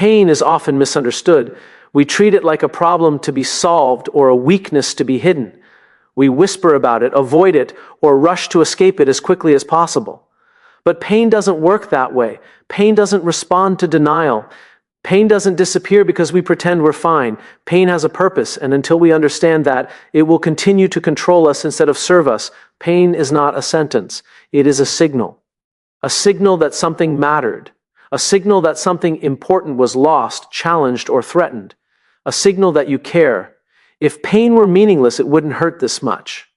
pain is often misunderstood. We treat it like a problem to be solved or a weakness to be hidden. We whisper about it, avoid it, or rush to escape it as quickly as possible. But pain doesn't work that way. Pain doesn't respond to denial. Pain doesn't disappear because we pretend we're fine. Pain has a purpose, and until we understand that, it will continue to control us instead of serve us. Pain is not a sentence. It is a signal. A signal that something mattered. A signal that something important was lost, challenged, or threatened. A signal that you care. If pain were meaningless, it wouldn't hurt this much.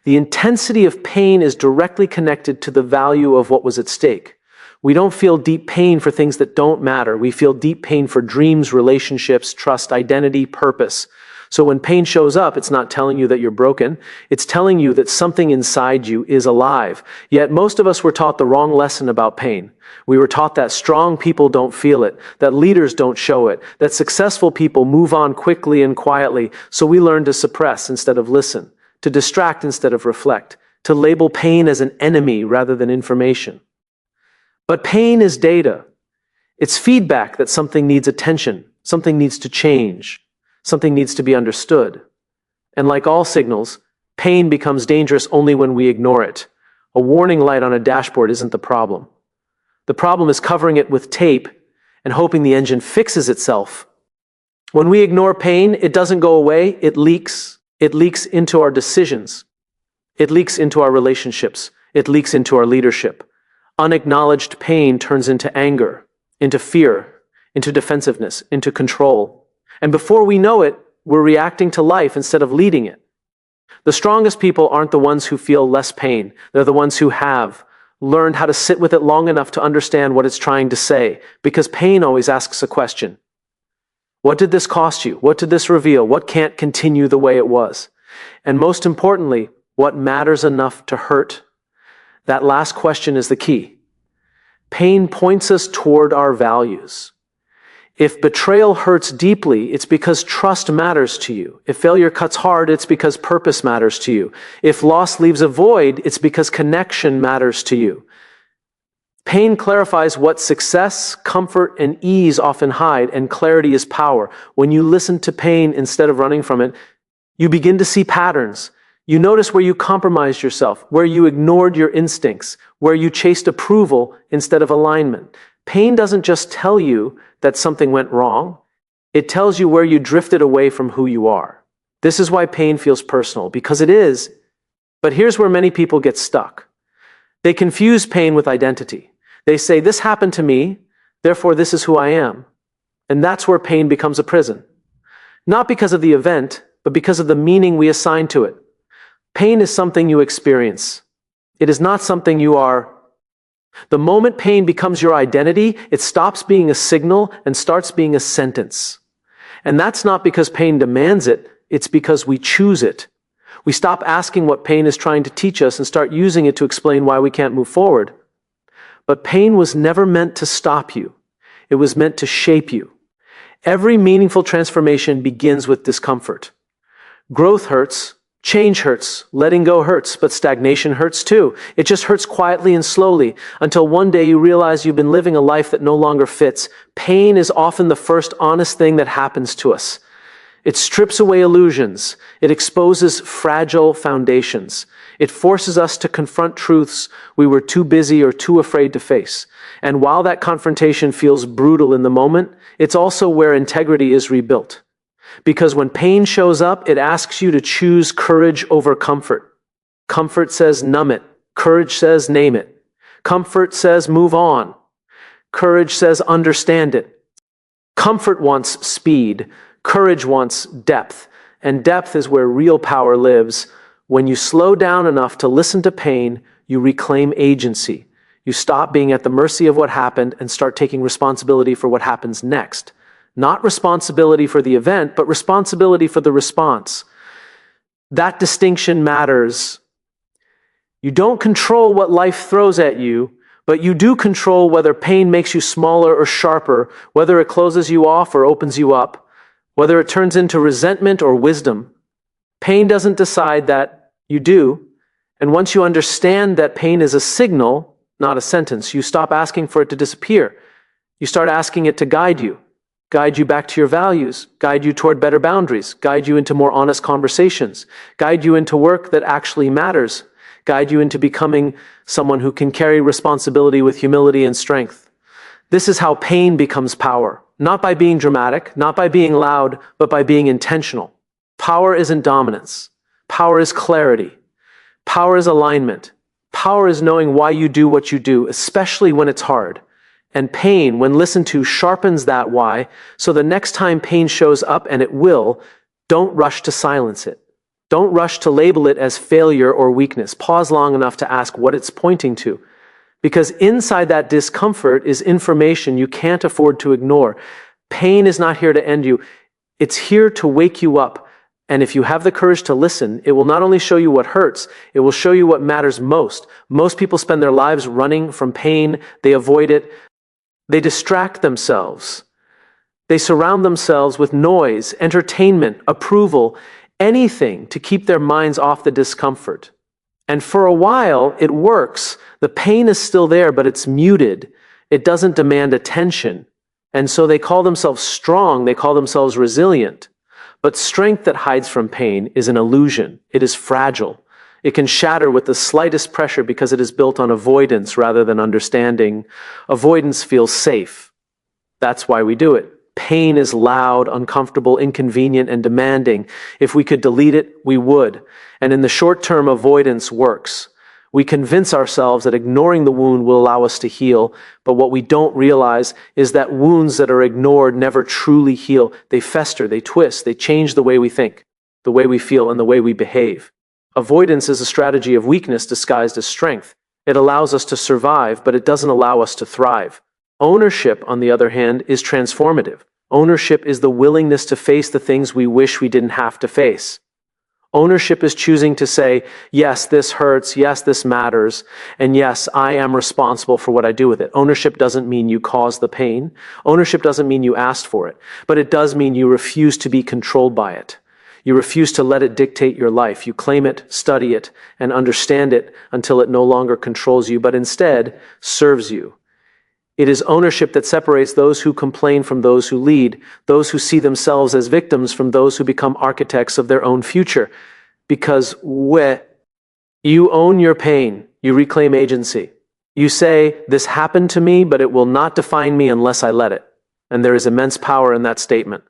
The intensity of pain is directly connected to the value of what was at stake. We don't feel deep pain for things that don't matter. We feel deep pain for dreams, relationships, trust, identity, purpose. So when pain shows up, it's not telling you that you're broken. It's telling you that something inside you is alive. Yet most of us were taught the wrong lesson about pain. We were taught that strong people don't feel it, that leaders don't show it, that successful people move on quickly and quietly. So we learn to suppress instead of listen, to distract instead of reflect, to label pain as an enemy rather than information. But pain is data. It's feedback that something needs attention, something needs to change, something needs to be understood. And like all signals, pain becomes dangerous only when we ignore it. A warning light on a dashboard isn't the problem. The problem is covering it with tape and hoping the engine fixes itself. When we ignore pain, it doesn't go away, it leaks. It leaks into our decisions. It leaks into our relationships. It leaks into our leadership. Unacknowledged pain turns into anger, into fear, into defensiveness, into control. And before we know it, we're reacting to life instead of leading it. The strongest people aren't the ones who feel less pain. They're the ones who have learned how to sit with it long enough to understand what it's trying to say, because pain always asks a question. What did this cost you? What did this reveal? What can't continue the way it was? And most importantly, what matters enough to hurt? That last question is the key. Pain points us toward our values. If betrayal hurts deeply, it's because trust matters to you. If failure cuts hard, it's because purpose matters to you. If loss leaves a void, it's because connection matters to you. Pain clarifies what success, comfort, and ease often hide, and clarity is power. When you listen to pain instead of running from it, you begin to see patterns. You notice where you compromised yourself, where you ignored your instincts, where you chased approval instead of alignment. Pain doesn't just tell you that something went wrong. It tells you where you drifted away from who you are. This is why pain feels personal, because it is. But here's where many people get stuck. They confuse pain with identity. They say, this happened to me, therefore this is who I am. And that's where pain becomes a prison. Not because of the event, but because of the meaning we assign to it. Pain is something you experience. It is not something you are. The moment pain becomes your identity, it stops being a signal and starts being a sentence. And that's not because pain demands it, it's because we choose it. We stop asking what pain is trying to teach us and start using it to explain why we can't move forward. But pain was never meant to stop you. It was meant to shape you. Every meaningful transformation begins with discomfort. Growth hurts. Change hurts, letting go hurts, but stagnation hurts too. It just hurts quietly and slowly until one day you realize you've been living a life that no longer fits. Pain is often the first honest thing that happens to us. It strips away illusions. It exposes fragile foundations. It forces us to confront truths we were too busy or too afraid to face. And while that confrontation feels brutal in the moment, it's also where integrity is rebuilt. Because when pain shows up, it asks you to choose courage over comfort. Comfort says numb it. Courage says name it. Comfort says move on. Courage says understand it. Comfort wants speed. Courage wants depth. And depth is where real power lives. When you slow down enough to listen to pain, you reclaim agency. You stop being at the mercy of what happened and start taking responsibility for what happens next. Not responsibility for the event, but responsibility for the response. That distinction matters. You don't control what life throws at you, but you do control whether pain makes you smaller or sharper, whether it closes you off or opens you up, whether it turns into resentment or wisdom. Pain doesn't decide that, you do. And once you understand that pain is a signal, not a sentence, you stop asking for it to disappear. You start asking it to guide you. guide you back to your values, guide you toward better boundaries, guide you into more honest conversations, guide you into work that actually matters, guide you into becoming someone who can carry responsibility with humility and strength. This is how pain becomes power, not by being dramatic, not by being loud, but by being intentional. Power isn't dominance. Power is clarity. Power is alignment. Power is knowing why you do what you do, especially when it's hard. And pain, when listened to, sharpens that why, so the next time pain shows up, and it will, don't rush to silence it. Don't rush to label it as failure or weakness. Pause long enough to ask what it's pointing to. Because inside that discomfort is information you can't afford to ignore. Pain is not here to end you. It's here to wake you up. And if you have the courage to listen, it will not only show you what hurts, it will show you what matters most. Most people spend their lives running from pain. They avoid it. They distract themselves. They surround themselves with noise, entertainment, approval, anything to keep their minds off the discomfort. And for a while, it works. The pain is still there, but it's muted. It doesn't demand attention. And so they call themselves strong. They call themselves resilient. But strength that hides from pain is an illusion. It is fragile. It can shatter with the slightest pressure because it is built on avoidance rather than understanding. Avoidance feels safe. That's why we do it. Pain is loud, uncomfortable, inconvenient, and demanding. If we could delete it, we would. And in the short term, avoidance works. We convince ourselves that ignoring the wound will allow us to heal, but what we don't realize is that wounds that are ignored never truly heal. They fester, they twist, they change the way we think, the way we feel, and the way we behave. Avoidance is a strategy of weakness disguised as strength. It allows us to survive, but it doesn't allow us to thrive. Ownership, on the other hand, is transformative. Ownership is the willingness to face the things we wish we didn't have to face. Ownership is choosing to say, yes, this hurts, yes, this matters, and yes, I am responsible for what I do with it. Ownership doesn't mean you caused the pain. Ownership doesn't mean you asked for it, but it does mean you refuse to be controlled by it. You refuse to let it dictate your life. You claim it, study it, and understand it until it no longer controls you, but instead serves you. It is ownership that separates those who complain from those who lead, those who see themselves as victims from those who become architects of their own future. Because when you own your pain, you reclaim agency. You say, this happened to me, but it will not define me unless I let it. And there is immense power in that statement.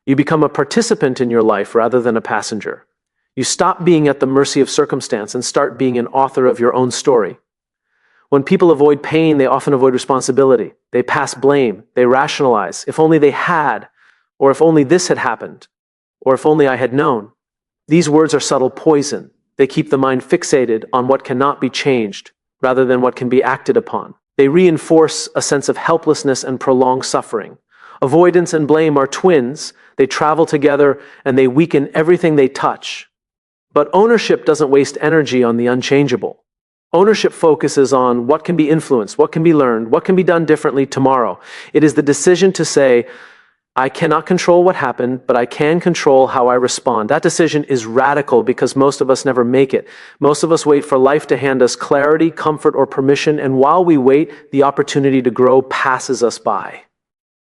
You become a participant in your life rather than a passenger. You stop being at the mercy of circumstance and start being an author of your own story. When people avoid pain, they often avoid responsibility. They pass blame. They rationalize. If only they had, or if only this had happened, or if only I had known. These words are subtle poison. They keep the mind fixated on what cannot be changed, rather than what can be acted upon. They reinforce a sense of helplessness and prolonged suffering. Avoidance and blame are twins. They travel together, and they weaken everything they touch. But ownership doesn't waste energy on the unchangeable. Ownership focuses on what can be influenced, what can be learned, what can be done differently tomorrow. It is the decision to say, I cannot control what happened, but I can control how I respond. That decision is radical because most of us never make it. Most of us wait for life to hand us clarity, comfort, or permission, and while we wait, the opportunity to grow passes us by.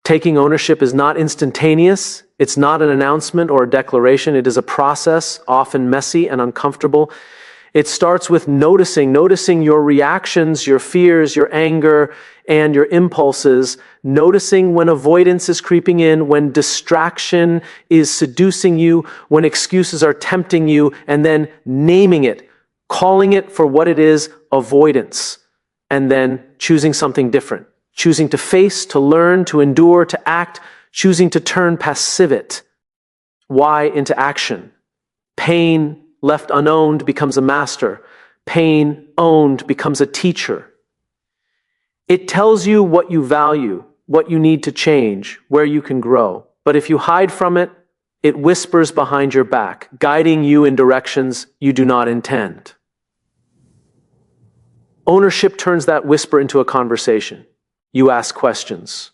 Taking ownership is not instantaneous. It's not an announcement or a declaration. It is a process, often messy and uncomfortable. It starts with noticing your reactions, your fears, your anger, and your impulses. Noticing when avoidance is creeping in, when distraction is seducing you, when excuses are tempting you, and then naming it, calling it for what it is, avoidance, and then choosing something different. Choosing to face, to learn, to endure, to act, choosing to turn passivate. Why into action? Pain left unowned becomes a master. Pain owned becomes a teacher. It tells you what you value, what you need to change, where you can grow. But if you hide from it, it whispers behind your back, guiding you in directions you do not intend. Ownership turns that whisper into a conversation. You ask questions.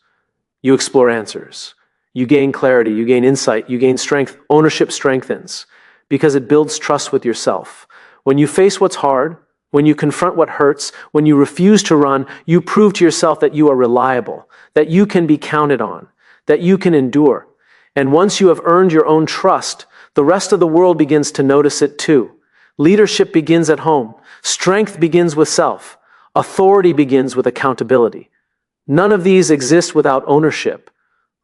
You explore answers. You gain clarity. You gain insight. You gain strength. Ownership strengthens because it builds trust with yourself. When you face what's hard, when you confront what hurts, when you refuse to run, you prove to yourself that you are reliable, that you can be counted on, that you can endure. And once you have earned your own trust, the rest of the world begins to notice it too. Leadership begins at home. Strength begins with self. Authority begins with accountability. None of these exist without ownership.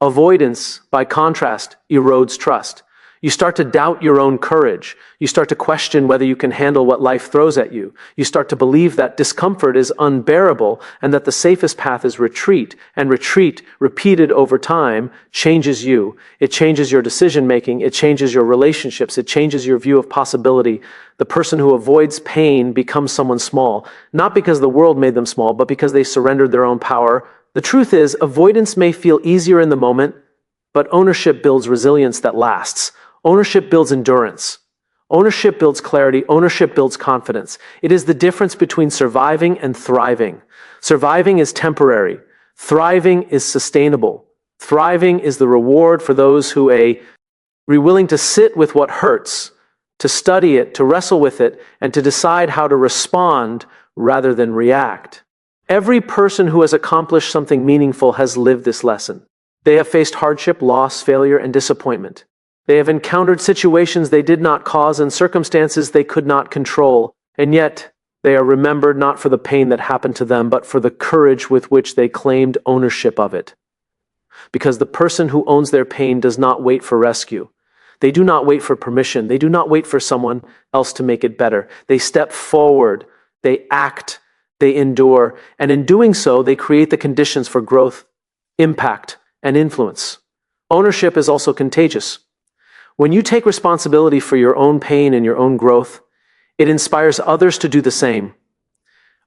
Avoidance, by contrast, erodes trust. You start to doubt your own courage. You start to question whether you can handle what life throws at you. You start to believe that discomfort is unbearable and that the safest path is retreat. And retreat, repeated over time, changes you. It changes your decision-making. It changes your relationships. It changes your view of possibility. The person who avoids pain becomes someone small, not because the world made them small, but because they surrendered their own power. The truth is, avoidance may feel easier in the moment, but ownership builds resilience that lasts. Ownership builds endurance. Ownership builds clarity. Ownership builds confidence. It is the difference between surviving and thriving. Surviving is temporary. Thriving is sustainable. Thriving is the reward for those who are willing to sit with what hurts, to study it, to wrestle with it, and to decide how to respond rather than react. Every person who has accomplished something meaningful has lived this lesson. They have faced hardship, loss, failure, and disappointment. They have encountered situations they did not cause and circumstances they could not control, and yet they are remembered not for the pain that happened to them, but for the courage with which they claimed ownership of it. Because the person who owns their pain does not wait for rescue. They do not wait for permission. They do not wait for someone else to make it better. They step forward. They act. They endure. And in doing so, they create the conditions for growth, impact, and influence. Ownership is also contagious. When you take responsibility for your own pain and your own growth, it inspires others to do the same.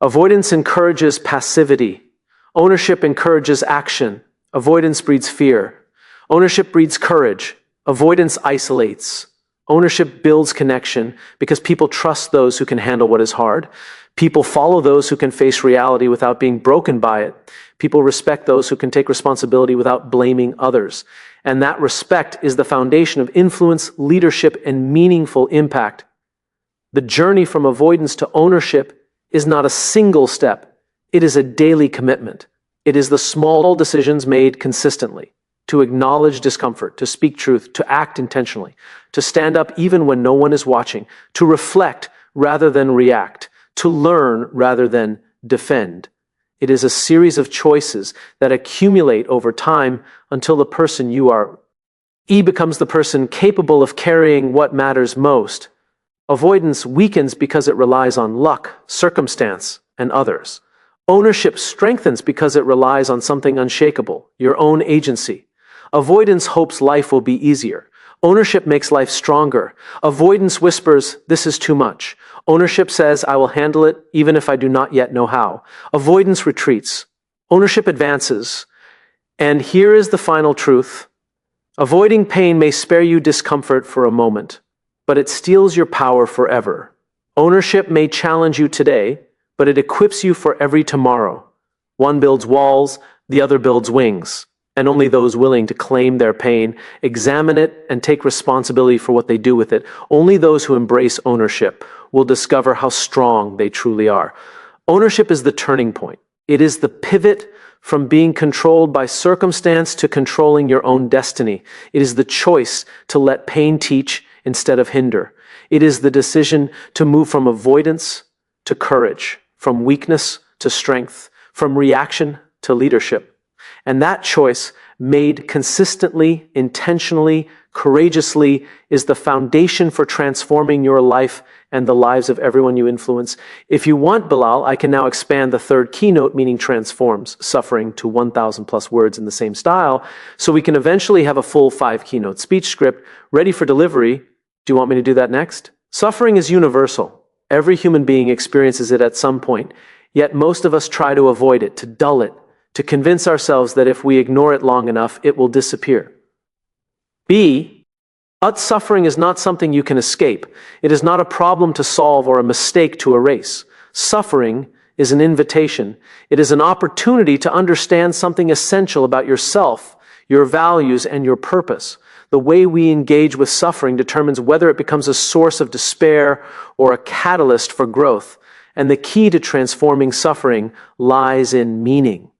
Avoidance encourages passivity. Ownership encourages action. Avoidance breeds fear. Ownership breeds courage. Avoidance isolates. Ownership builds connection because people trust those who can handle what is hard. People follow those who can face reality without being broken by it. People respect those who can take responsibility without blaming others. And that respect is the foundation of influence, leadership, and meaningful impact. The journey from avoidance to ownership is not a single step. It is a daily commitment. It is the small decisions made consistently. To acknowledge discomfort, to speak truth, to act intentionally, to stand up even when no one is watching, to reflect rather than react, to learn rather than defend. It is a series of choices that accumulate over time until the person you are becomes the person capable of carrying what matters most. Avoidance weakens because it relies on luck, circumstance, and others. Ownership strengthens because it relies on something unshakable, your own agency. Avoidance hopes life will be easier. Ownership makes life stronger. Avoidance whispers, "This is too much." Ownership says, "I will handle it even if I do not yet know how." Avoidance retreats. Ownership advances. And here is the final truth. Avoiding pain may spare you discomfort for a moment, but it steals your power forever. Ownership may challenge you today, but it equips you for every tomorrow. One builds walls, the other builds wings. And only those willing to claim their pain, examine it, and take responsibility for what they do with it, only those who embrace ownership will discover how strong they truly are. Ownership is the turning point. It is the pivot from being controlled by circumstance to controlling your own destiny. It is the choice to let pain teach instead of hinder. It is the decision to move from avoidance to courage, from weakness to strength, from reaction to leadership. And that choice, made consistently, intentionally, courageously, is the foundation for transforming your life and the lives of everyone you influence. If you want, Bilal, I can now expand the third keynote, meaning transforms suffering, to 1,000 plus words in the same style, so we can eventually have a full 5 keynote speech script ready for delivery. Do you want me to do that next? Suffering is universal. Every human being experiences it at some point, yet most of us try to avoid it, to dull it, to convince ourselves that if we ignore it long enough, it will disappear. But suffering is not something you can escape. It is not a problem to solve or a mistake to erase. Suffering is an invitation. It is an opportunity to understand something essential about yourself, your values, and your purpose. The way we engage with suffering determines whether it becomes a source of despair or a catalyst for growth. And the key to transforming suffering lies in meaning.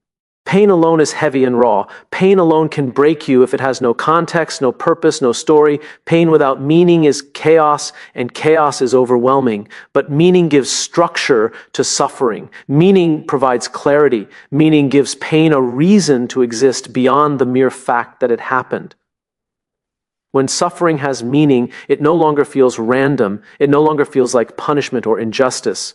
Pain alone is heavy and raw. Pain alone can break you if it has no context, no purpose, no story. Pain without meaning is chaos, and chaos is overwhelming. But meaning gives structure to suffering. Meaning provides clarity. Meaning gives pain a reason to exist beyond the mere fact that it happened. When suffering has meaning, it no longer feels random. It no longer feels like punishment or injustice.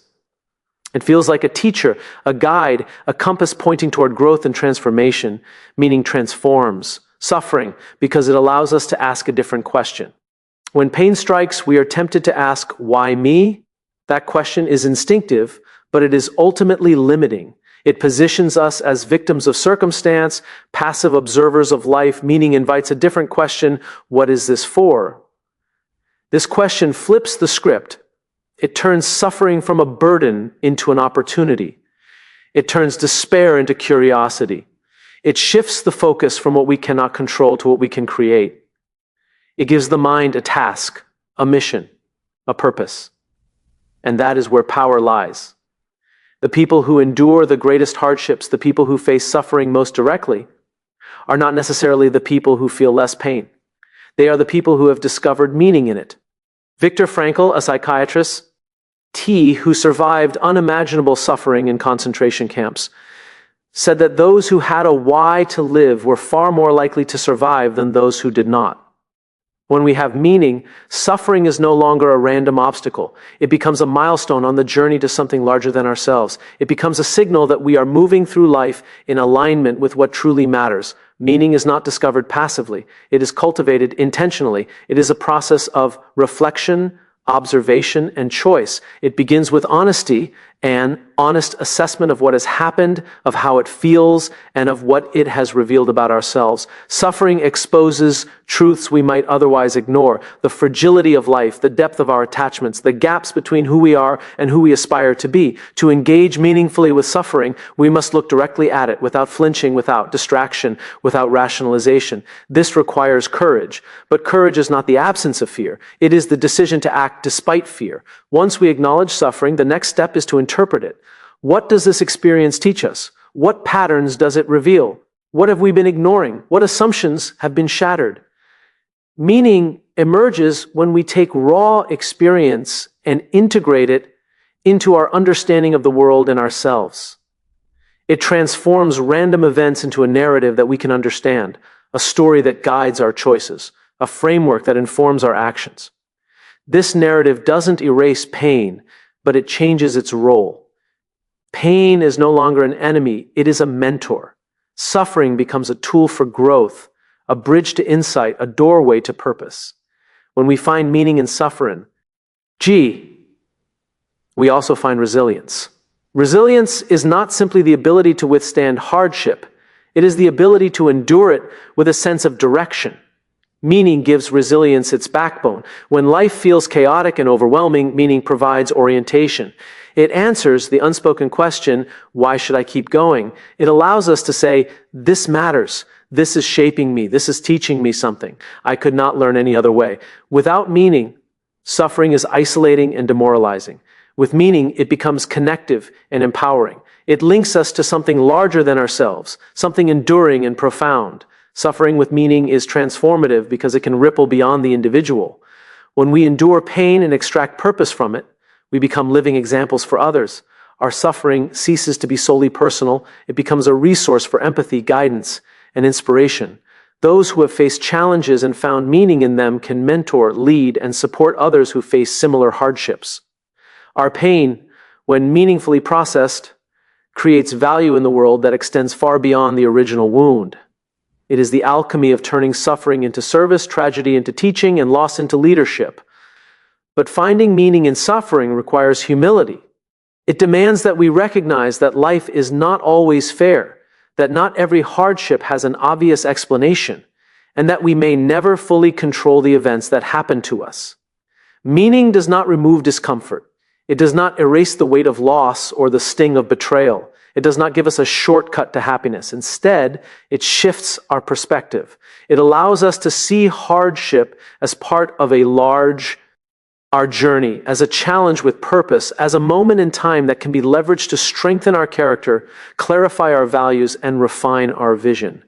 It feels like a teacher, a guide, a compass pointing toward growth and transformation, meaning transforms suffering because it allows us to ask a different question. When pain strikes, we are tempted to ask, why me? That question is instinctive, but it is ultimately limiting. It positions us as victims of circumstance, passive observers of life, meaning invites a different question, what is this for? This question flips the script. It turns suffering from a burden into an opportunity. It turns despair into curiosity. It shifts the focus from what we cannot control to what we can create. It gives the mind a task, a mission, a purpose. And that is where power lies. The people who endure the greatest hardships, the people who face suffering most directly, are not necessarily the people who feel less pain. They are the people who have discovered meaning in it. Viktor Frankl, a psychiatrist, who survived unimaginable suffering in concentration camps, said that those who had a why to live were far more likely to survive than those who did not. When we have meaning, suffering is no longer a random obstacle. It becomes a milestone on the journey to something larger than ourselves. It becomes a signal that we are moving through life in alignment with what truly matters. Meaning is not discovered passively. It is cultivated intentionally. It is a process of reflection, observation, and choice. It begins with honesty, an honest assessment of what has happened, of how it feels, and of what it has revealed about ourselves. Suffering exposes truths we might otherwise ignore, the fragility of life, the depth of our attachments, the gaps between who we are and who we aspire to be. To engage meaningfully with suffering, we must look directly at it, without flinching, without distraction, without rationalization. This requires courage, but courage is not the absence of fear. It is the decision to act despite fear. Once we acknowledge suffering, the next step is to interpret it. What does this experience teach us? What patterns does it reveal? What have we been ignoring? What assumptions have been shattered? Meaning emerges when we take raw experience and integrate it into our understanding of the world and ourselves. It transforms random events into a narrative that we can understand, a story that guides our choices, a framework that informs our actions. This narrative doesn't erase pain, but it changes its role. Pain is no longer an enemy, it is a mentor. Suffering becomes a tool for growth, a bridge to insight, a doorway to purpose. When we find meaning in suffering, we also find resilience. Resilience is not simply the ability to withstand hardship, it is the ability to endure it with a sense of direction. Meaning gives resilience its backbone. When life feels chaotic and overwhelming, meaning provides orientation. It answers the unspoken question, why should I keep going? It allows us to say, this matters. This is shaping me. This is teaching me something. I could not learn any other way. Without meaning, suffering is isolating and demoralizing. With meaning, it becomes connective and empowering. It links us to something larger than ourselves, something enduring and profound. Suffering with meaning is transformative because it can ripple beyond the individual. When we endure pain and extract purpose from it, we become living examples for others. Our suffering ceases to be solely personal. It becomes a resource for empathy, guidance, and inspiration. Those who have faced challenges and found meaning in them can mentor, lead, and support others who face similar hardships. Our pain, when meaningfully processed, creates value in the world that extends far beyond the original wound. It is the alchemy of turning suffering into service, tragedy into teaching, and loss into leadership. But finding meaning in suffering requires humility. It demands that we recognize that life is not always fair, that not every hardship has an obvious explanation, and that we may never fully control the events that happen to us. Meaning does not remove discomfort. It does not erase the weight of loss or the sting of betrayal. It does not give us a shortcut to happiness. Instead, it shifts our perspective. It allows us to see hardship as part of a large our journey as a challenge with purpose, as a moment in time that can be leveraged to strengthen our character, clarify our values, and refine our vision.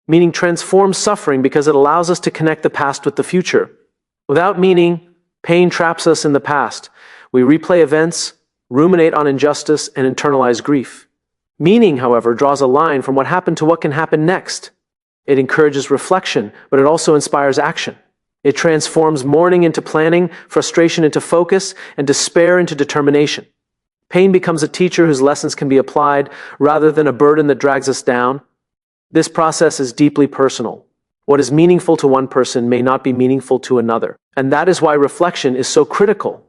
Meaning transforms suffering because it allows us to connect the past with the future. Without meaning, pain traps us in the past. We replay events, ruminate on injustice, and internalize grief. Meaning, however, draws a line from what happened to what can happen next. It encourages reflection, but it also inspires action. It transforms mourning into planning, frustration into focus, and despair into determination. Pain becomes a teacher whose lessons can be applied rather than a burden that drags us down. This process is deeply personal. What is meaningful to one person may not be meaningful to another. And that is why reflection is so critical.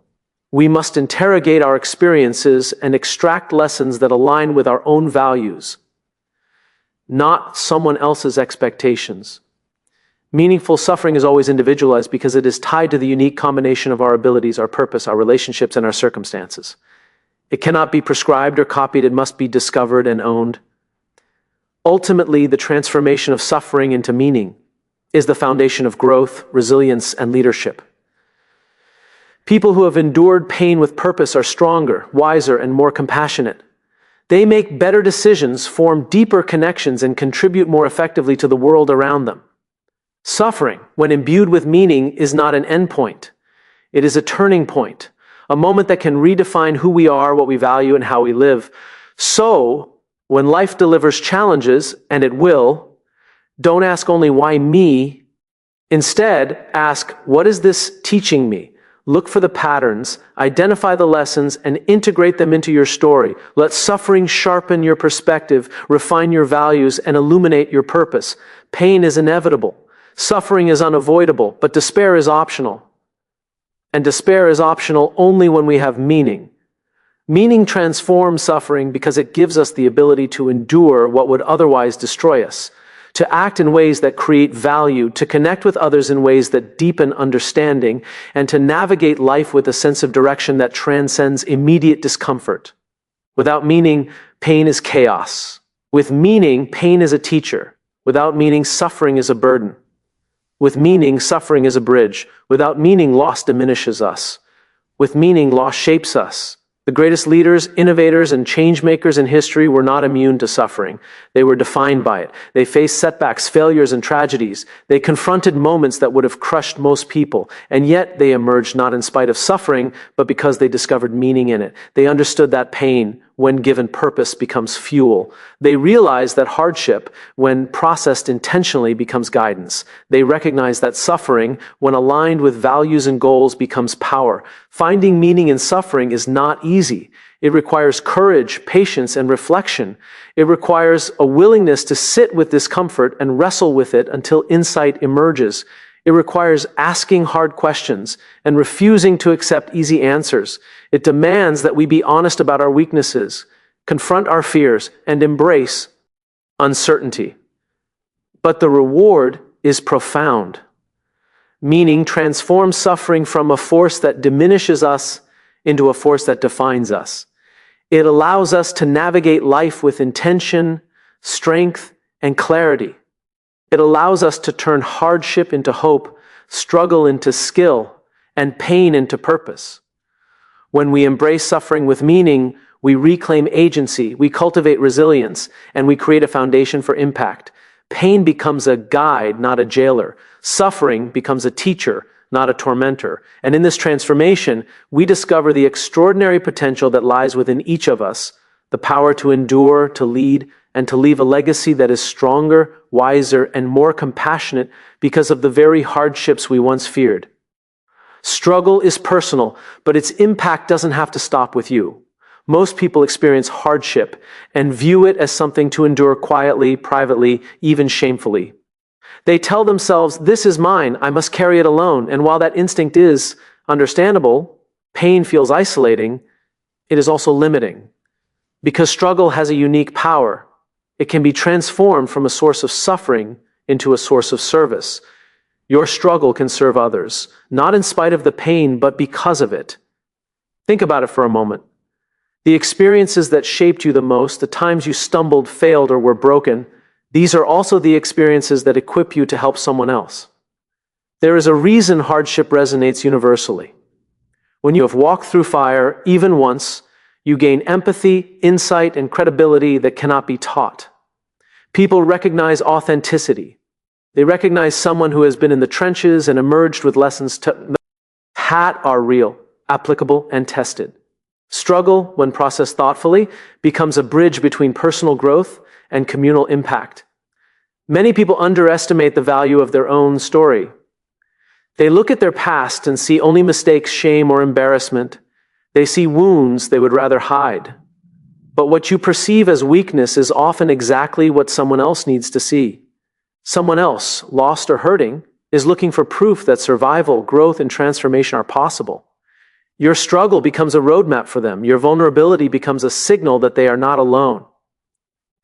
We must interrogate our experiences and extract lessons that align with our own values, not someone else's expectations. Meaningful suffering is always individualized because it is tied to the unique combination of our abilities, our purpose, our relationships, and our circumstances. It cannot be prescribed or copied. It must be discovered and owned. Ultimately, the transformation of suffering into meaning is the foundation of growth, resilience, and leadership. People who have endured pain with purpose are stronger, wiser, and more compassionate. They make better decisions, form deeper connections, and contribute more effectively to the world around them. Suffering, when imbued with meaning, is not an endpoint. It is a turning point, a moment that can redefine who we are, what we value, and how we live. So, when life delivers challenges, and it will, don't ask only why me. Instead, ask, what is this teaching me? Look for the patterns, identify the lessons, and integrate them into your story. Let suffering sharpen your perspective, refine your values, and illuminate your purpose. Pain is inevitable. Suffering is unavoidable, but despair is optional. And despair is optional only when we have meaning. Meaning transforms suffering because it gives us the ability to endure what would otherwise destroy us, to act in ways that create value, to connect with others in ways that deepen understanding, and to navigate life with a sense of direction that transcends immediate discomfort. Without meaning, pain is chaos. With meaning, pain is a teacher. Without meaning, suffering is a burden. With meaning, suffering is a bridge. Without meaning, loss diminishes us. With meaning, loss shapes us. The greatest leaders, innovators, and change-makers in history were not immune to suffering. They were defined by it. They faced setbacks, failures, and tragedies. They confronted moments that would have crushed most people, and yet they emerged not in spite of suffering, but because they discovered meaning in it. They understood that pain, when given purpose, becomes fuel. They realized that hardship, when processed intentionally, becomes guidance. They recognized that suffering, when aligned with values and goals, becomes power. Finding meaning in suffering is not easy. It requires courage, patience, and reflection. It requires a willingness to sit with discomfort and wrestle with it until insight emerges. It requires asking hard questions and refusing to accept easy answers. It demands that we be honest about our weaknesses, confront our fears, and embrace uncertainty. But the reward is profound. Meaning transforms suffering from a force that diminishes us into a force that defines us. It allows us to navigate life with intention, strength, and clarity. It allows us to turn hardship into hope, struggle into skill, and pain into purpose. When we embrace suffering with meaning, we reclaim agency, we cultivate resilience, and we create a foundation for impact. Pain becomes a guide, not a jailer. Suffering becomes a teacher, not a tormentor. And in this transformation, we discover the extraordinary potential that lies within each of us, the power to endure, to lead, and to leave a legacy that is stronger, wiser, and more compassionate because of the very hardships we once feared. Struggle is personal, but its impact doesn't have to stop with you. Most people experience hardship and view it as something to endure quietly, privately, even shamefully. They tell themselves, "This is mine, I must carry it alone." And while that instinct is understandable, pain feels isolating, it is also limiting. Because struggle has a unique power. It can be transformed from a source of suffering into a source of service. Your struggle can serve others, not in spite of the pain, but because of it. Think about it for a moment. The experiences that shaped you the most, the times you stumbled, failed, or were broken, these are also the experiences that equip you to help someone else. There is a reason hardship resonates universally. When you have walked through fire, even once, you gain empathy, insight, and credibility that cannot be taught. People recognize authenticity. They recognize someone who has been in the trenches and emerged with lessons that are real, applicable, and tested. Struggle, when processed thoughtfully, becomes a bridge between personal growth and communal impact. Many people underestimate the value of their own story. They look at their past and see only mistakes, shame, or embarrassment. They see wounds they would rather hide. But what you perceive as weakness is often exactly what someone else needs to see. Someone else, lost or hurting, is looking for proof that survival, growth, and transformation are possible. Your struggle becomes a roadmap for them. Your vulnerability becomes a signal that they are not alone.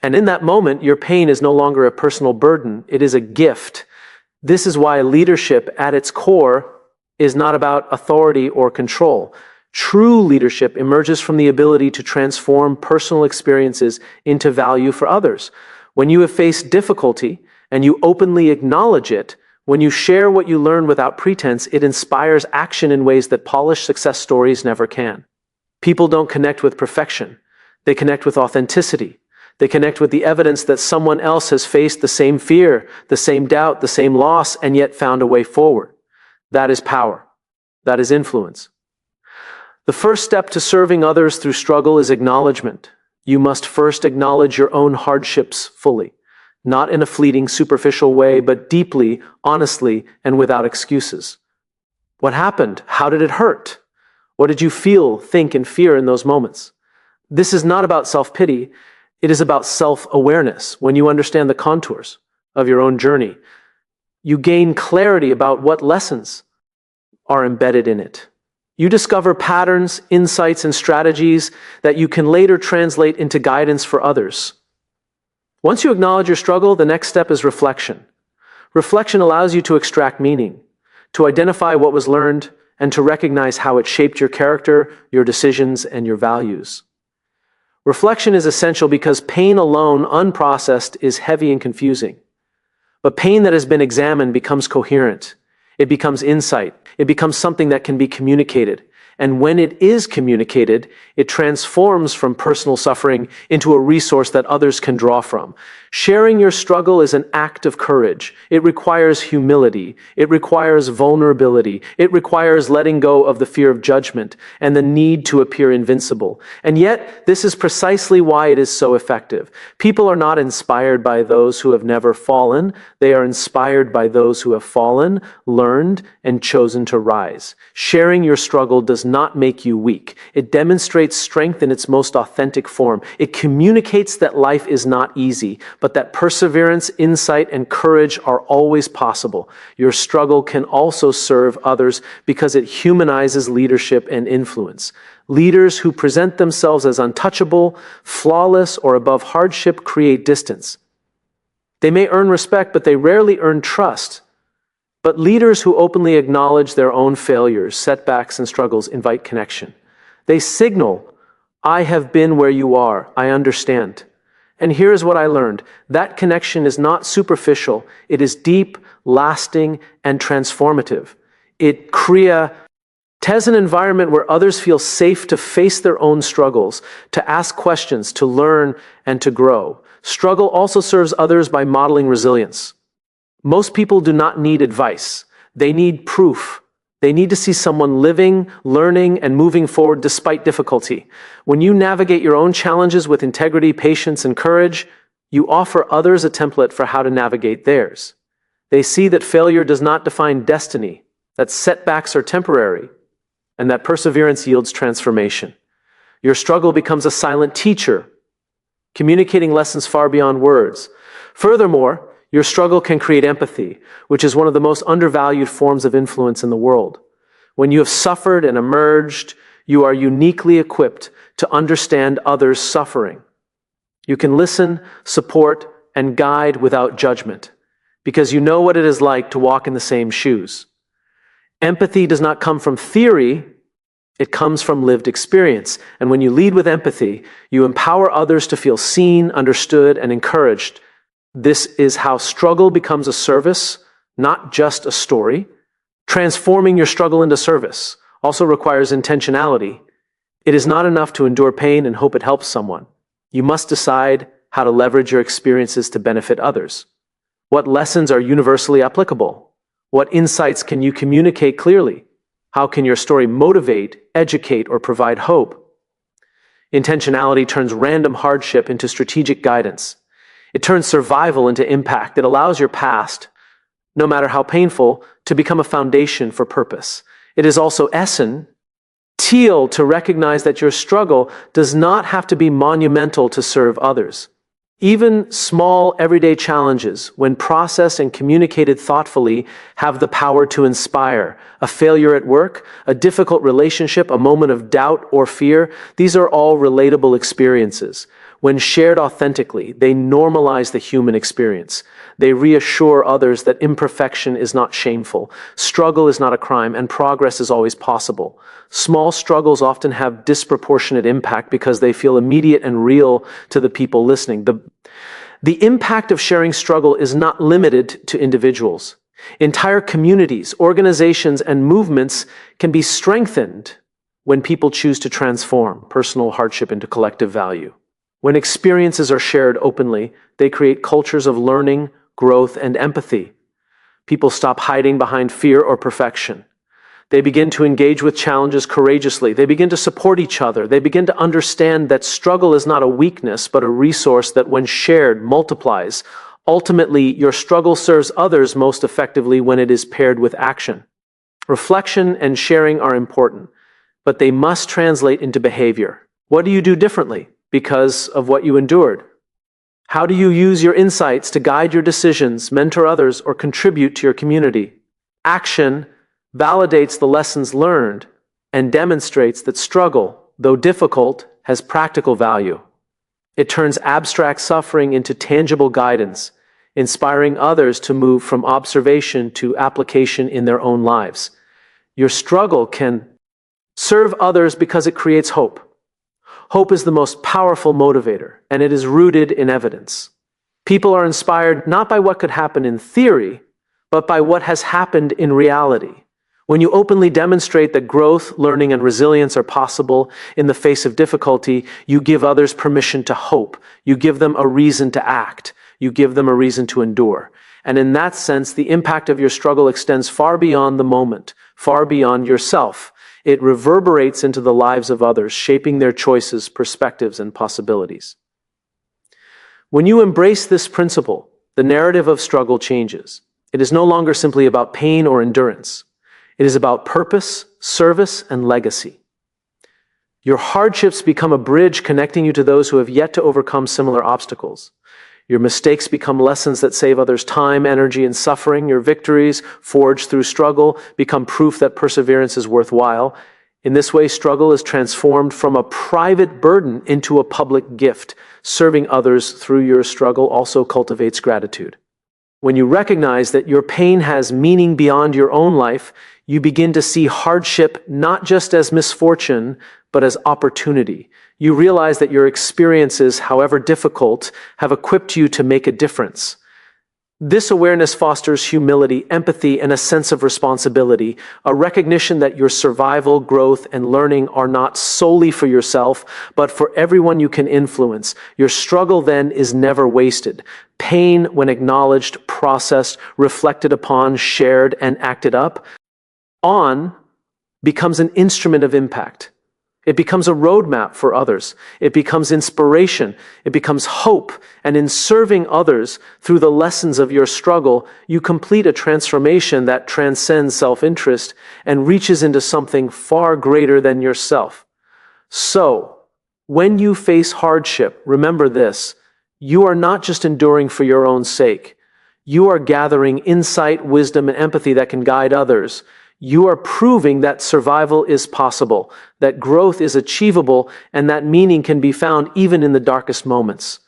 And in that moment, your pain is no longer a personal burden. It is a gift. This is why leadership, at its core, is not about authority or control. True leadership emerges from the ability to transform personal experiences into value for others. When you have faced difficulty and you openly acknowledge it, when you share what you learn without pretense, it inspires action in ways that polished success stories never can. People don't connect with perfection. They connect with authenticity. They connect with the evidence that someone else has faced the same fear, the same doubt, the same loss, and yet found a way forward. That is power. That is influence. The first step to serving others through struggle is acknowledgement. You must first acknowledge your own hardships fully, not in a fleeting, superficial way, but deeply, honestly, and without excuses. What happened? How did it hurt? What did you feel, think, and fear in those moments? This is not about self-pity. It is about self-awareness. When you understand the contours of your own journey, you gain clarity about what lessons are embedded in it. You discover patterns, insights, and strategies that you can later translate into guidance for others. Once you acknowledge your struggle, the next step is reflection. Reflection allows you to extract meaning, to identify what was learned, and to recognize how it shaped your character, your decisions, and your values. Reflection is essential because pain alone, unprocessed, is heavy and confusing. But pain that has been examined becomes coherent. It becomes insight. It becomes something that can be communicated. And when it is communicated, it transforms from personal suffering into a resource that others can draw from. Sharing your struggle is an act of courage. It requires humility. It requires vulnerability. It requires letting go of the fear of judgment and the need to appear invincible. And yet, this is precisely why it is so effective. People are not inspired by those who have never fallen. They are inspired by those who have fallen, learned, and chosen to rise. Sharing your struggle does not make you weak. It demonstrates strength in its most authentic form. It communicates that life is not easy, but that perseverance, insight, and courage are always possible. Your struggle can also serve others because it humanizes leadership and influence. Leaders who present themselves as untouchable, flawless, or above hardship create distance. They may earn respect, but they rarely earn trust. But leaders who openly acknowledge their own failures, setbacks, and struggles invite connection. They signal, I have been where you are, I understand. And here's what I learned. That connection is not superficial. It is deep, lasting, and transformative. It creates an environment where others feel safe to face their own struggles, to ask questions, to learn, and to grow. Struggle also serves others by modeling resilience. Most people do not need advice. They need proof. They need to see someone living, learning, and moving forward despite difficulty. When you navigate your own challenges with integrity, patience, and courage, you offer others a template for how to navigate theirs. They see that failure does not define destiny, that setbacks are temporary, and that perseverance yields transformation. Your struggle becomes a silent teacher, communicating lessons far beyond words. Furthermore, your struggle can create empathy, which is one of the most undervalued forms of influence in the world. When you have suffered and emerged, you are uniquely equipped to understand others' suffering. You can listen, support, and guide without judgment, because you know what it is like to walk in the same shoes. Empathy does not come from theory, it comes from lived experience. And when you lead with empathy, you empower others to feel seen, understood, and encouraged. This is how struggle becomes a service, not just a story. Transforming your struggle into service. also requires intentionality. It is not enough to endure pain and hope it helps someone. You must decide how to leverage your experiences to benefit others. What lessons are universally applicable? What insights can you communicate clearly? How can your story motivate, educate, or provide hope? Intentionality turns random hardship into strategic guidance. It turns survival into impact. It allows your past, no matter how painful, to become a foundation for purpose. It is also essential to recognize that your struggle does not have to be monumental to serve others. Even small, everyday challenges, when processed and communicated thoughtfully, have the power to inspire. A failure at work, a difficult relationship, a moment of doubt or fear, these are all relatable experiences. When shared authentically, they normalize the human experience. They reassure others that imperfection is not shameful, struggle is not a crime, and progress is always possible. Small struggles often have disproportionate impact because they feel immediate and real to the people listening. The impact of sharing struggle is not limited to individuals. Entire communities, organizations, and movements can be strengthened when people choose to transform personal hardship into collective value. When experiences are shared openly, they create cultures of learning, growth, and empathy. People stop hiding behind fear or perfection. They begin to engage with challenges courageously. They begin to support each other. They begin to understand that struggle is not a weakness, but a resource that, when shared, multiplies. Ultimately, your struggle serves others most effectively when it is paired with action. Reflection and sharing are important, but they must translate into behavior. What do you do differently because of what you endured? How do you use your insights to guide your decisions, mentor others, or contribute to your community? Action validates the lessons learned and demonstrates that struggle, though difficult, has practical value. It turns abstract suffering into tangible guidance, inspiring others to move from observation to application in their own lives. Your struggle can serve others because it creates hope. Hope is the most powerful motivator, and it is rooted in evidence. People are inspired not by what could happen in theory, but by what has happened in reality. When you openly demonstrate that growth, learning, and resilience are possible in the face of difficulty, you give others permission to hope. You give them a reason to act. You give them a reason to endure. And in that sense, the impact of your struggle extends far beyond the moment, far beyond yourself. It reverberates into the lives of others, shaping their choices, perspectives, and possibilities. When you embrace this principle, the narrative of struggle changes. It is no longer simply about pain or endurance. It is about purpose, service, and legacy. Your hardships become a bridge connecting you to those who have yet to overcome similar obstacles. Your mistakes become lessons that save others time, energy, and suffering. Your victories, forged through struggle, become proof that perseverance is worthwhile. In this way, struggle is transformed from a private burden into a public gift. Serving others through your struggle also cultivates gratitude. When you recognize that your pain has meaning beyond your own life, you begin to see hardship not just as misfortune, but as opportunity. You realize that your experiences, however difficult, have equipped you to make a difference. This awareness fosters humility, empathy, and a sense of responsibility, a recognition that your survival, growth, and learning are not solely for yourself, but for everyone you can influence. Your struggle then is never wasted. Pain, when acknowledged, processed, reflected upon, shared, and acted on, becomes an instrument of impact. It becomes a roadmap for others. It becomes inspiration. It becomes hope. And in serving others through the lessons of your struggle, you complete a transformation that transcends self-interest and reaches into something far greater than yourself. So, when you face hardship, remember this: you are not just enduring for your own sake. You are gathering insight, wisdom, and empathy that can guide others. You are proving that survival is possible, that growth is achievable, and that meaning can be found even in the darkest moments.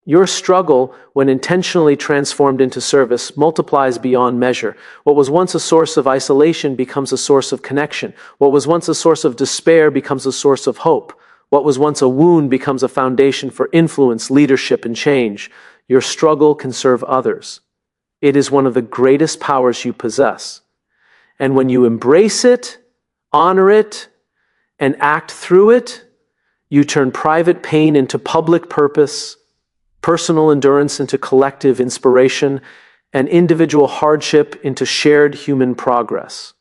Your struggle, when intentionally transformed into service, multiplies beyond measure. What was once a source of isolation becomes a source of connection. What was once a source of despair becomes a source of hope. What was once a wound becomes a foundation for influence, leadership, and change. Your struggle can serve others. It is one of the greatest powers you possess. And when you embrace it, honor it, and act through it, you turn private pain into public purpose, personal endurance into collective inspiration, and individual hardship into shared human progress.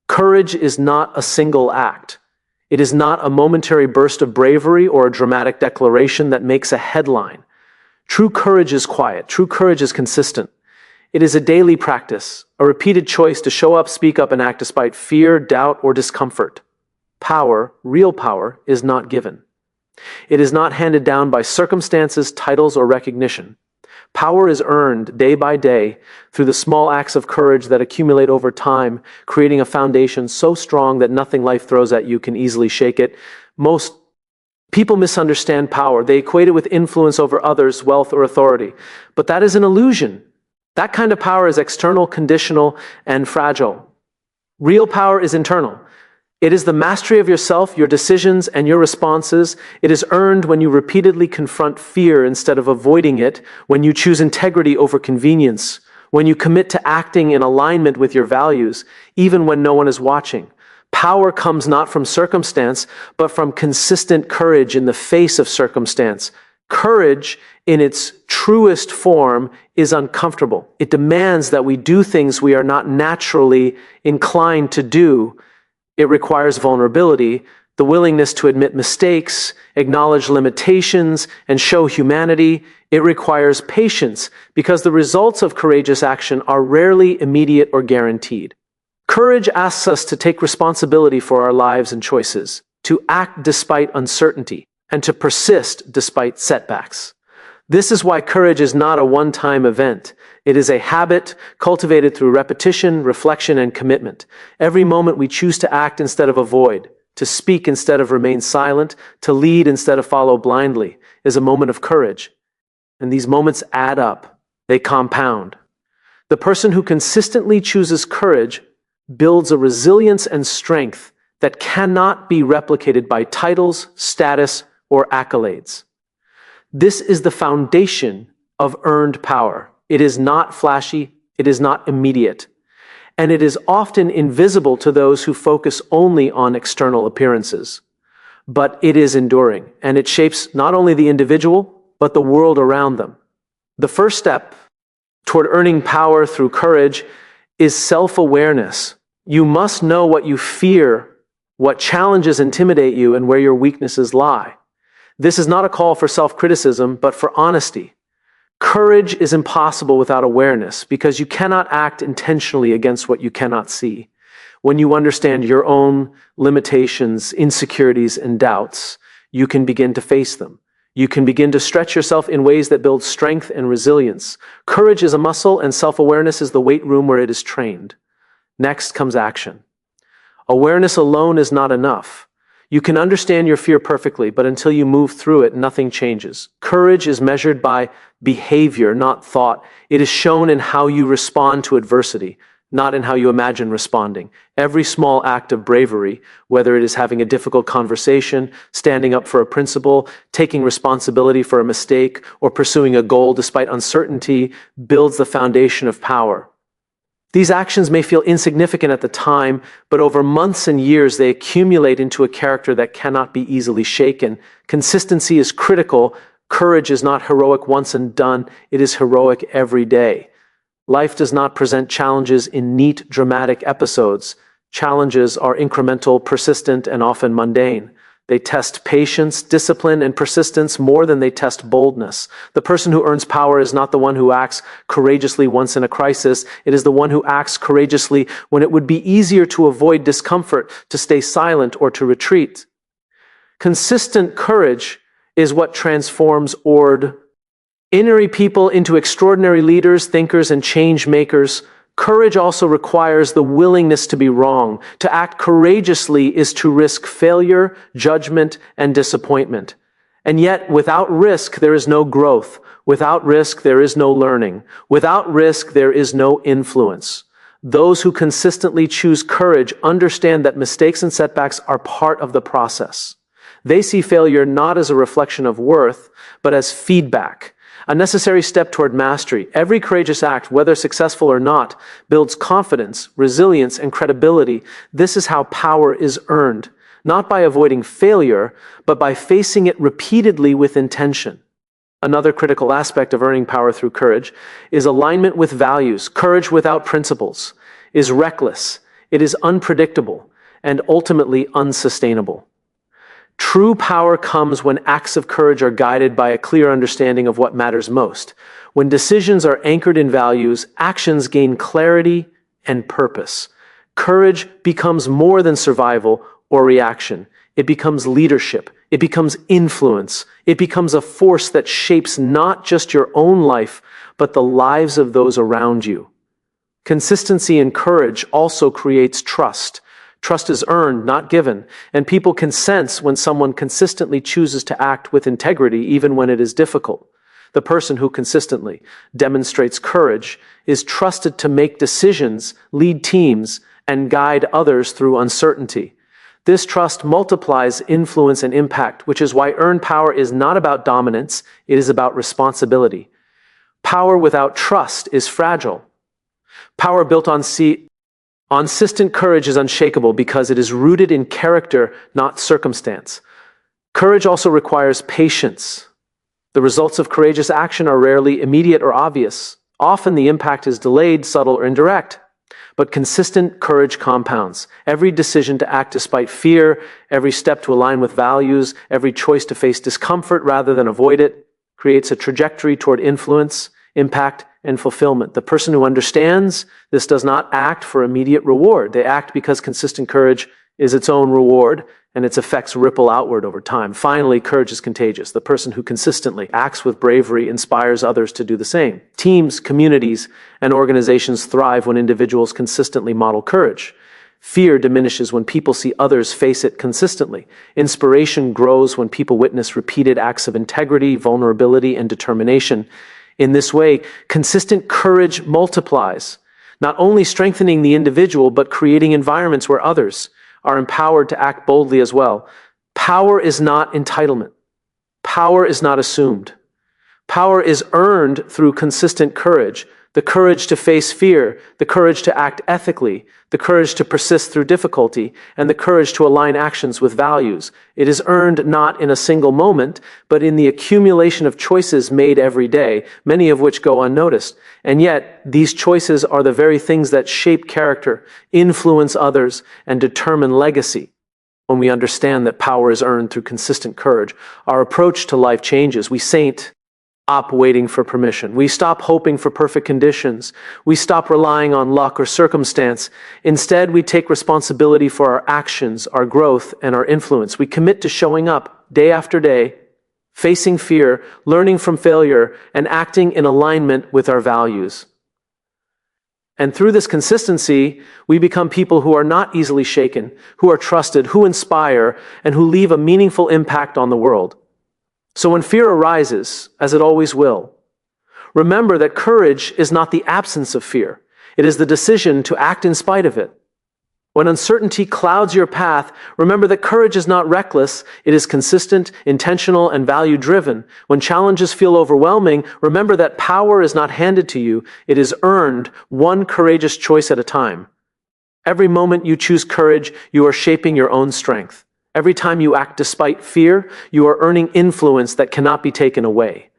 Courage is not a single act. It is not a momentary burst of bravery or a dramatic declaration that makes a headline. True courage is quiet. True courage is consistent. It is a daily practice, a repeated choice to show up, speak up, and act despite fear, doubt, or discomfort. Power, real power, is not given. It is not handed down by circumstances, titles, or recognition. Power is earned day by day through the small acts of courage that accumulate over time, creating a foundation so strong that nothing life throws at you can easily shake it. Most people misunderstand power. They equate it with influence over others, wealth, or authority. But that is an illusion. That kind of power is external, conditional, and fragile. Real power is internal. It is the mastery of yourself, your decisions, and your responses. It is earned when you repeatedly confront fear instead of avoiding it, when you choose integrity over convenience, when you commit to acting in alignment with your values, even when no one is watching. Power comes not from circumstance, but from consistent courage in the face of circumstance. Courage, in its truest form, is uncomfortable. It demands that we do things we are not naturally inclined to do. It requires vulnerability, the willingness to admit mistakes, acknowledge limitations, and show humanity. It requires patience, because the results of courageous action are rarely immediate or guaranteed. Courage asks us to take responsibility for our lives and choices, to act despite uncertainty, and to persist despite setbacks. This is why courage is not a one-time event. It is a habit cultivated through repetition, reflection, and commitment. Every moment we choose to act instead of avoid, to speak instead of remain silent, to lead instead of follow blindly, is a moment of courage. And these moments add up. They compound. The person who consistently chooses courage builds a resilience and strength that cannot be replicated by titles, status, or accolades. This is the foundation of earned power. It is not flashy, it is not immediate, and it is often invisible to those who focus only on external appearances. But it is enduring, and it shapes not only the individual, but the world around them. The first step toward earning power through courage is self-awareness. You must know what you fear, what challenges intimidate you, and where your weaknesses lie. This is not a call for self-criticism, but for honesty. Courage is impossible without awareness, because you cannot act intentionally against what you cannot see. When you understand your own limitations, insecurities, and doubts, you can begin to face them. You can begin to stretch yourself in ways that build strength and resilience. Courage is a muscle, and self-awareness is the weight room where it is trained. Next comes action. Awareness alone is not enough. You can understand your fear perfectly, but until you move through it, nothing changes. Courage is measured by behavior, not thought. It is shown in how you respond to adversity, not in how you imagine responding. Every small act of bravery, whether it is having a difficult conversation, standing up for a principle, taking responsibility for a mistake, or pursuing a goal despite uncertainty, builds the foundation of power. These actions may feel insignificant at the time, but over months and years they accumulate into a character that cannot be easily shaken. Consistency is critical. Courage is not heroic once and done. It is heroic every day. Life does not present challenges in neat, dramatic episodes. Challenges are incremental, persistent, and often mundane. They test patience, discipline, and persistence more than they test boldness. The person who earns power is not the one who acts courageously once in a crisis. It is the one who acts courageously when it would be easier to avoid discomfort, to stay silent, or to retreat. Consistent courage is what transforms ordinary people into extraordinary leaders, thinkers, and change makers. Courage also requires the willingness to be wrong. To act courageously is to risk failure, judgment, and disappointment. And yet, without risk, there is no growth. Without risk, there is no learning. Without risk, there is no influence. Those who consistently choose courage understand that mistakes and setbacks are part of the process. They see failure not as a reflection of worth, but as feedback, a necessary step toward mastery. Every courageous act, whether successful or not, builds confidence, resilience, and credibility. This is how power is earned, not by avoiding failure, but by facing it repeatedly with intention. Another critical aspect of earning power through courage is alignment with values. Courage without principles is reckless, it is unpredictable, and ultimately unsustainable. True power comes when acts of courage are guided by a clear understanding of what matters most. When decisions are anchored in values, actions gain clarity and purpose. Courage becomes more than survival or reaction. It becomes leadership. It becomes influence. It becomes a force that shapes not just your own life, but the lives of those around you. Consistency and courage also creates trust. Trust is earned, not given, and people can sense when someone consistently chooses to act with integrity even when it is difficult. The person who consistently demonstrates courage is trusted to make decisions, lead teams, and guide others through uncertainty. This trust multiplies influence and impact, which is why earned power is not about dominance, it is about responsibility. Power without trust is fragile. Power built on consistent courage is unshakable because it is rooted in character, not circumstance. Courage also requires patience. The results of courageous action are rarely immediate or obvious. Often the impact is delayed, subtle, or indirect. But consistent courage compounds. Every decision to act despite fear, every step to align with values, every choice to face discomfort rather than avoid it, creates a trajectory toward influence, impact, and fulfillment. The person who understands this does not act for immediate reward. They act because consistent courage is its own reward, and its effects ripple outward over time. Finally, courage is contagious. The person who consistently acts with bravery inspires others to do the same. Teams, communities, and organizations thrive when individuals consistently model courage. Fear diminishes when people see others face it consistently. Inspiration grows when people witness repeated acts of integrity, vulnerability, and determination. In this way, consistent courage multiplies, not only strengthening the individual, but creating environments where others are empowered to act boldly as well. Power is not entitlement. Power is not assumed. Power is earned through consistent courage. The courage to face fear, the courage to act ethically, the courage to persist through difficulty, and the courage to align actions with values. It is earned not in a single moment, but in the accumulation of choices made every day, many of which go unnoticed. And yet, these choices are the very things that shape character, influence others, and determine legacy. When we understand that power is earned through consistent courage, our approach to life changes. We stop waiting for permission. We stop hoping for perfect conditions. We stop relying on luck or circumstance. Instead, we take responsibility for our actions, our growth, and our influence. We commit to showing up day after day, facing fear, learning from failure, and acting in alignment with our values. And through this consistency, we become people who are not easily shaken, who are trusted, who inspire, and who leave a meaningful impact on the world. So when fear arises, as it always will, remember that courage is not the absence of fear. It is the decision to act in spite of it. When uncertainty clouds your path, remember that courage is not reckless. It is consistent, intentional, and value-driven. When challenges feel overwhelming, remember that power is not handed to you. It is earned, one courageous choice at a time. Every moment you choose courage, you are shaping your own strength. Every time you act despite fear, you are earning influence that cannot be taken away.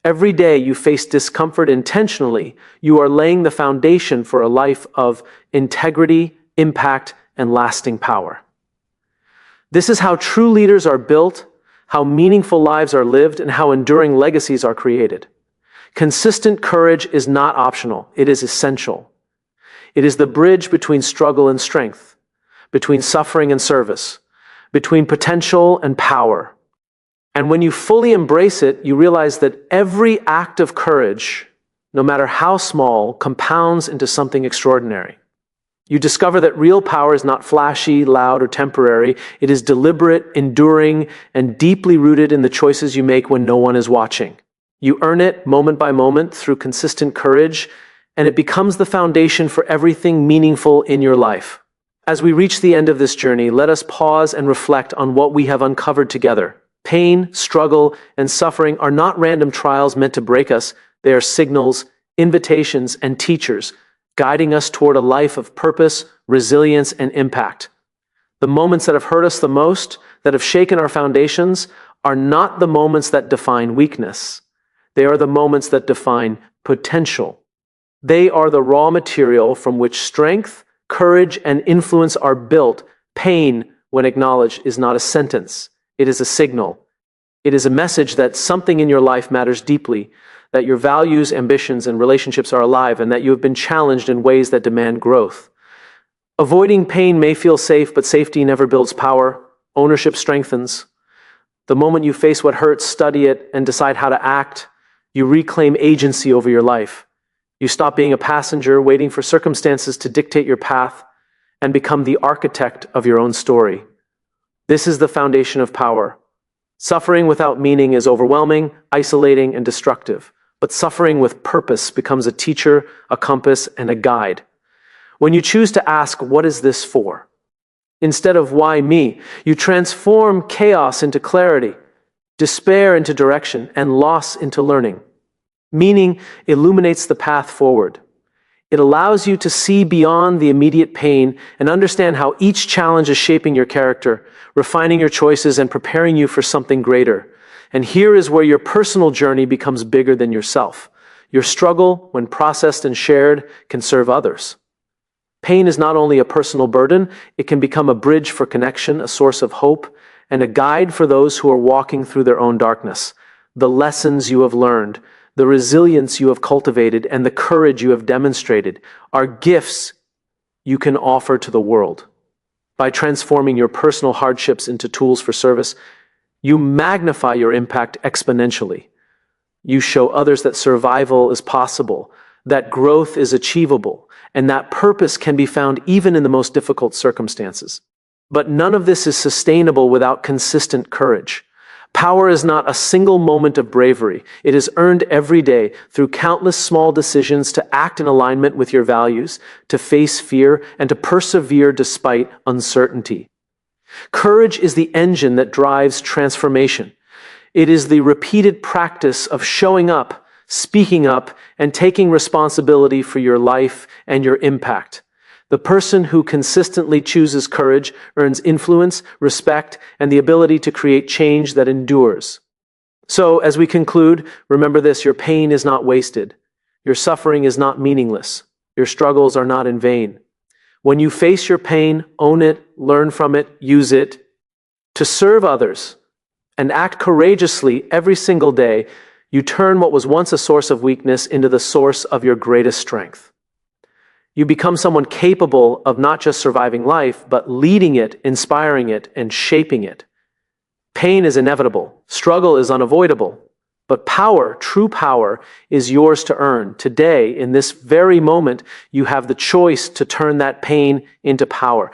Every day you face discomfort intentionally, you are laying the foundation for a life of integrity, impact, and lasting power. This is how true leaders are built, how meaningful lives are lived, and how enduring legacies are created. Consistent courage is not optional, it is essential. It is the bridge between struggle and strength, between suffering and service, between potential and power. And when you fully embrace it, you realize that every act of courage, no matter how small, compounds into something extraordinary. You discover that real power is not flashy, loud, or temporary. It is deliberate, enduring, and deeply rooted in the choices you make when no one is watching. You earn it moment by moment through consistent courage, and it becomes the foundation for everything meaningful in your life. As we reach the end of this journey, let us pause and reflect on what we have uncovered together. Pain, struggle, and suffering are not random trials meant to break us. They are signals, invitations, and teachers, guiding us toward a life of purpose, resilience, and impact. The moments that have hurt us the most, that have shaken our foundations, are not the moments that define weakness. They are the moments that define potential. They are the raw material from which strength, courage, and influence are built. Pain, when acknowledged, is not a sentence. It is a signal. It is a message that something in your life matters deeply, that your values, ambitions, and relationships are alive, and that you have been challenged in ways that demand growth. Avoiding pain may feel safe, but safety never builds power. Ownership strengthens. The moment you face what hurts, study it, and decide how to act, you reclaim agency over your life. You stop being a passenger waiting for circumstances to dictate your path and become the architect of your own story. This is the foundation of power. Suffering without meaning is overwhelming, isolating, and destructive. But suffering with purpose becomes a teacher, a compass, and a guide. When you choose to ask, "What is this for?" instead of "Why me?" you transform chaos into clarity, despair into direction, and loss into learning. Meaning illuminates the path forward. It allows you to see beyond the immediate pain and understand how each challenge is shaping your character, refining your choices, and preparing you for something greater. And here is where your personal journey becomes bigger than yourself. Your struggle, when processed and shared, can serve others. Pain is not only a personal burden, it can become a bridge for connection, a source of hope, and a guide for those who are walking through their own darkness. The lessons you have learned, the resilience you have cultivated, and the courage you have demonstrated are gifts you can offer to the world. By transforming your personal hardships into tools for service, you magnify your impact exponentially. You show others that survival is possible, that growth is achievable, and that purpose can be found even in the most difficult circumstances. But none of this is sustainable without consistent courage. Power is not a single moment of bravery. It is earned every day through countless small decisions to act in alignment with your values, to face fear, and to persevere despite uncertainty. Courage is the engine that drives transformation. It is the repeated practice of showing up, speaking up, and taking responsibility for your life and your impact. The person who consistently chooses courage earns influence, respect, and the ability to create change that endures. So, as we conclude, remember this: your pain is not wasted. Your suffering is not meaningless. Your struggles are not in vain. When you face your pain, own it, learn from it, use it to serve others, and act courageously every single day, you turn what was once a source of weakness into the source of your greatest strength. You become someone capable of not just surviving life, but leading it, inspiring it, and shaping it. Pain is inevitable. Struggle is unavoidable. But power, true power, is yours to earn. Today, in this very moment, you have the choice to turn that pain into power.